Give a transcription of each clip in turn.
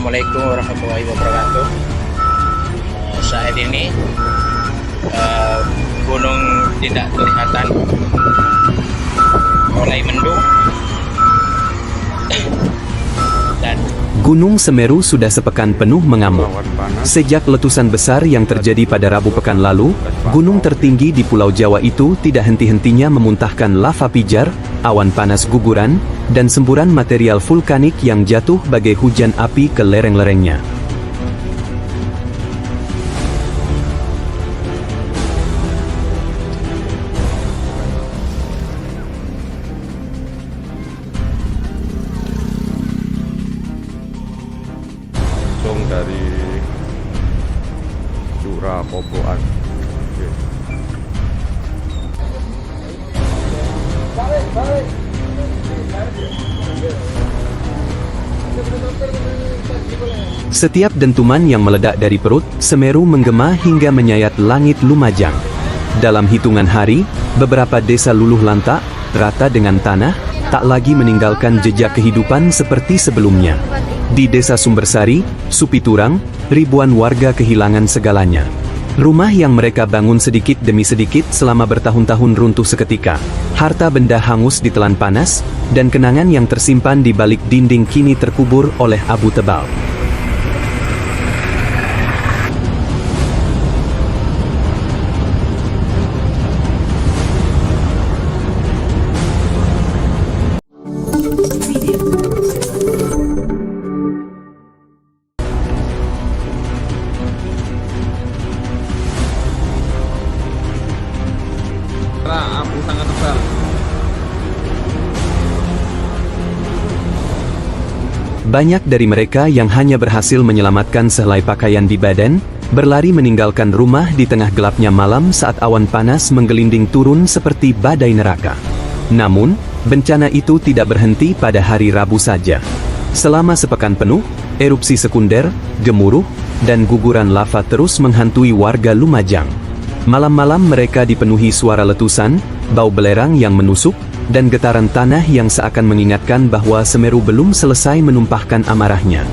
Assalamualaikum warahmatullahi wabarakatuh. Saat ini gunung tidak kelihatan, mulai mendung dan Gunung Semeru sudah sepekan penuh mengamuk. Sejak letusan besar yang terjadi pada Rabu pekan lalu, gunung tertinggi di Pulau Jawa itu tidak henti-hentinya memuntahkan lava pijar, awan panas guguran, dan semburan material vulkanik yang jatuh bagai hujan api ke lereng-lerengnya. Dari Curah Popoan. Setiap dentuman yang meledak dari perut, Semeru menggema hingga menyayat langit Lumajang. Dalam hitungan hari, beberapa desa luluh lantak, rata dengan tanah, tak lagi meninggalkan jejak kehidupan seperti sebelumnya. Di Desa Sumbersari, Supiturang, ribuan warga kehilangan segalanya. Rumah yang mereka bangun sedikit demi sedikit selama bertahun-tahun runtuh seketika. Harta benda hangus ditelan panas, dan kenangan yang tersimpan di balik dinding kini terkubur oleh abu tebal. Abu sangat tebal. Banyak dari mereka yang hanya berhasil menyelamatkan sehelai pakaian di badan, berlari meninggalkan rumah di tengah gelapnya malam saat awan panas menggelinding turun seperti badai neraka. Namun, bencana itu tidak berhenti pada hari Rabu saja. Selama sepekan penuh, erupsi sekunder, gemuruh, dan guguran lava terus menghantui warga Lumajang. Malam-malam mereka dipenuhi suara letusan, bau belerang yang menusuk, dan getaran tanah yang seakan mengingatkan bahwa Semeru belum selesai menumpahkan amarahnya.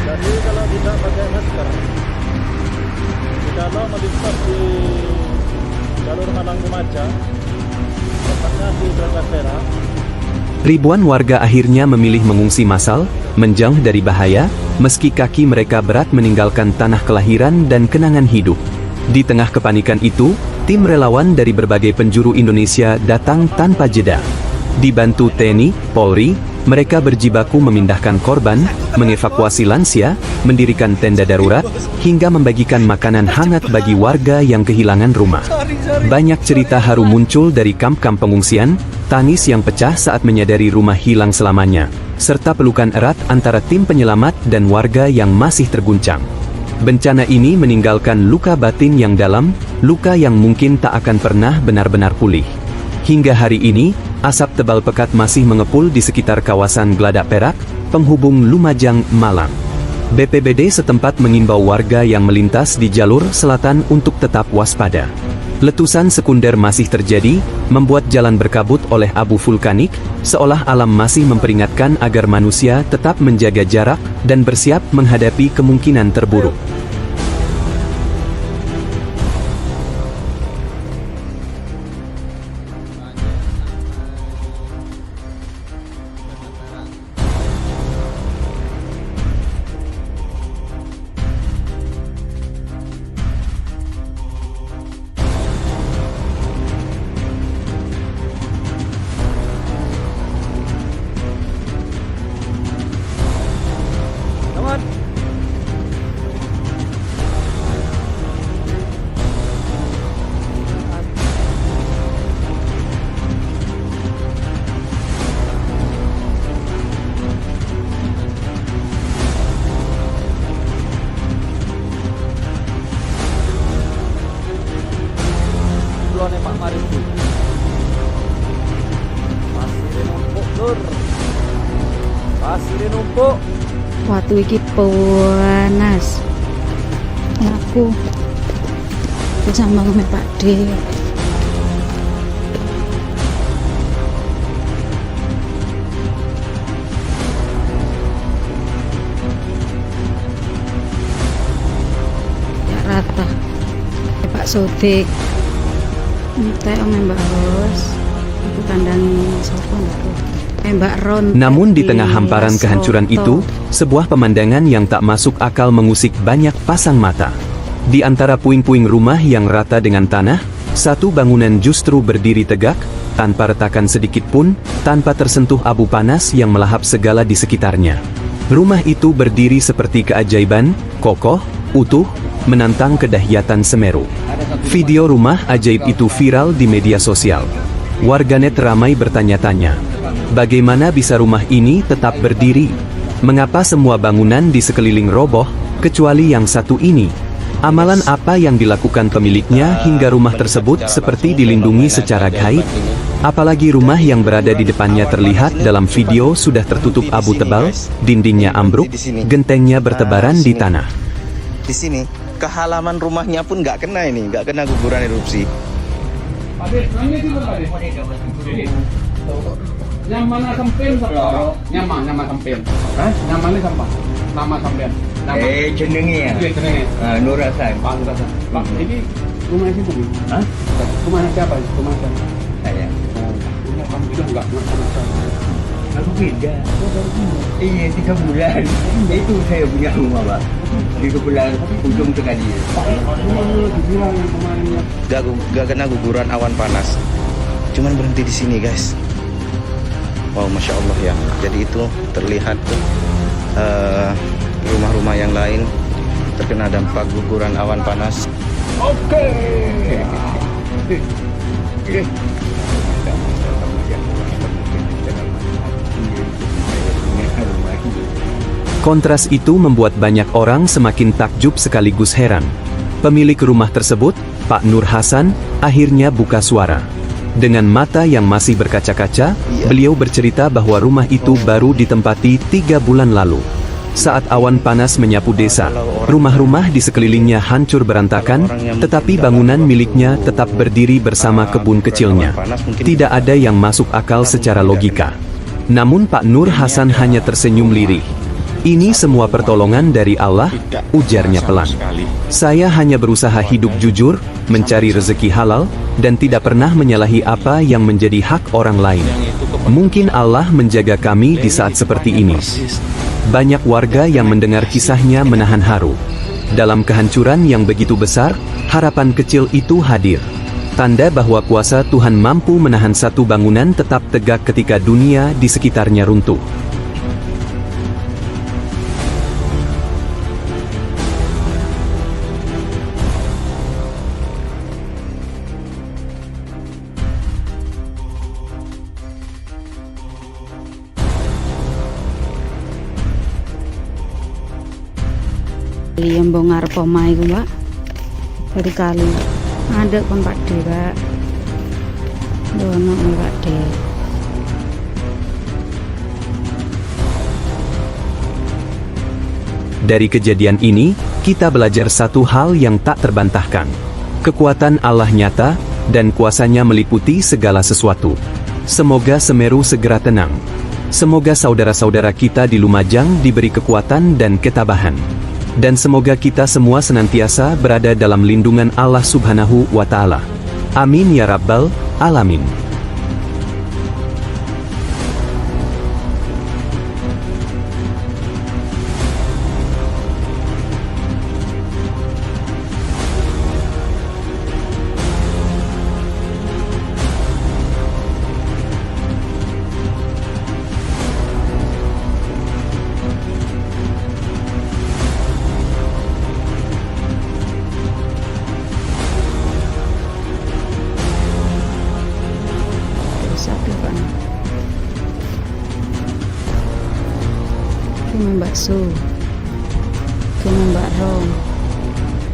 Jadi kalau tidak pakai masker, kalau melintas di jalur Malang Lumajang, tepatnya di Braga Perak, Ribuan warga akhirnya memilih mengungsi massal, menjauh dari bahaya, meski kaki mereka berat meninggalkan tanah kelahiran dan kenangan hidup. Di tengah kepanikan itu, tim relawan dari berbagai penjuru Indonesia datang tanpa jeda. Dibantu TNI, Polri, mereka berjibaku memindahkan korban, mengevakuasi lansia, mendirikan tenda darurat, hingga membagikan makanan hangat bagi warga yang kehilangan rumah. Banyak cerita haru muncul dari kamp-kamp pengungsian, tangis yang pecah saat menyadari rumah hilang selamanya, serta pelukan erat antara tim penyelamat dan warga yang masih terguncang. Bencana ini meninggalkan luka batin yang dalam, luka yang mungkin tak akan pernah benar-benar pulih. Hingga hari ini, asap tebal pekat masih mengepul di sekitar kawasan Geladak Perak, penghubung Lumajang, Malang. BPBD setempat mengimbau warga yang melintas di jalur selatan untuk tetap waspada. Letusan sekunder masih terjadi, membuat jalan berkabut oleh abu vulkanik, seolah alam masih memperingatkan agar manusia tetap menjaga jarak dan bersiap menghadapi kemungkinan terburuk. Bu. Waktu iki panas. Aku sama ngomel Pak D. Ya rata. Pak Sodik. Entek omeh Mbak Ros. Aku kandangi sapa Mbak Ron. Namun di tengah hamparan kehancuran itu, sebuah pemandangan yang tak masuk akal mengusik banyak pasang mata. Di antara puing-puing rumah yang rata dengan tanah, satu bangunan justru berdiri tegak, tanpa retakan sedikit pun, tanpa tersentuh abu panas yang melahap segala di sekitarnya. Rumah itu berdiri seperti keajaiban, kokoh, utuh, menantang kedahsyatan Semeru. Video rumah ajaib itu viral di media sosial. Warganet ramai bertanya-tanya, bagaimana bisa rumah ini tetap berdiri? Mengapa semua bangunan di sekeliling roboh, kecuali yang satu ini? Amalan apa yang dilakukan pemiliknya hingga rumah tersebut seperti dilindungi secara gaib? Apalagi rumah yang berada di depannya terlihat dalam video sudah tertutup abu tebal, dindingnya ambruk, gentengnya bertebaran di tanah. Di sini, ke halaman rumahnya pun nggak kena ini, nggak kena guguran erupsi. Yang mana sampean Pak? Nyaman sampean. Hah? Nyamannya sampah. Nama sampean. Nama. Jenenge ya. Iya, jenenge. Nur Hasan. Pak Nur Hasan. Pak, ini rumah siapa nih? Hah? Rumah siapa? Rumah siapa? Saya. Rumah kamu juga enggak sama saya. Aku beda. Iya, 3 bulan. Itu saya punya rumah, Pak. 3 bulan ujung sekali. Dibilang yang kemarinnya. Gak kena guguran awan panas. Cuman berhenti di sini, guys. Wow, Masya Allah ya. Jadi itu terlihat rumah-rumah yang lain terkena dampak guguran awan panas. Oke. Kontras itu membuat banyak orang semakin takjub sekaligus heran. Pemilik rumah tersebut, Pak Nur Hasan, akhirnya buka suara. Dengan mata yang masih berkaca-kaca, beliau bercerita bahwa rumah itu baru ditempati 3 bulan lalu. Saat awan panas menyapu desa, rumah-rumah di sekelilingnya hancur berantakan, tetapi bangunan miliknya tetap berdiri bersama kebun kecilnya. Tidak ada yang masuk akal secara logika. Namun Pak Nur Hasan hanya tersenyum lirih. Ini semua pertolongan dari Allah, ujarnya pelan. Saya hanya berusaha hidup jujur, mencari rezeki halal, dan tidak pernah menyalahi apa yang menjadi hak orang lain. Mungkin Allah menjaga kami di saat seperti ini. Banyak warga yang mendengar kisahnya menahan haru. Dalam kehancuran yang begitu besar, harapan kecil itu hadir. Tanda bahwa kuasa Tuhan mampu menahan satu bangunan tetap tegak ketika dunia di sekitarnya runtuh. Yang bongkar poma itu Mbak dari kali ada kon Pak D Pak dono Pak D. Dari kejadian ini, kita belajar satu hal yang tak terbantahkan. Kekuatan Allah nyata, dan kuasanya meliputi segala sesuatu. Semoga Semeru segera tenang. Semoga saudara-saudara kita di Lumajang diberi kekuatan dan ketabahan. Dan semoga kita semua senantiasa berada dalam lindungan Allah Subhanahu wa Ta'ala. Amin ya Rabbal Alamin. Mbak Su, Mbak Rom.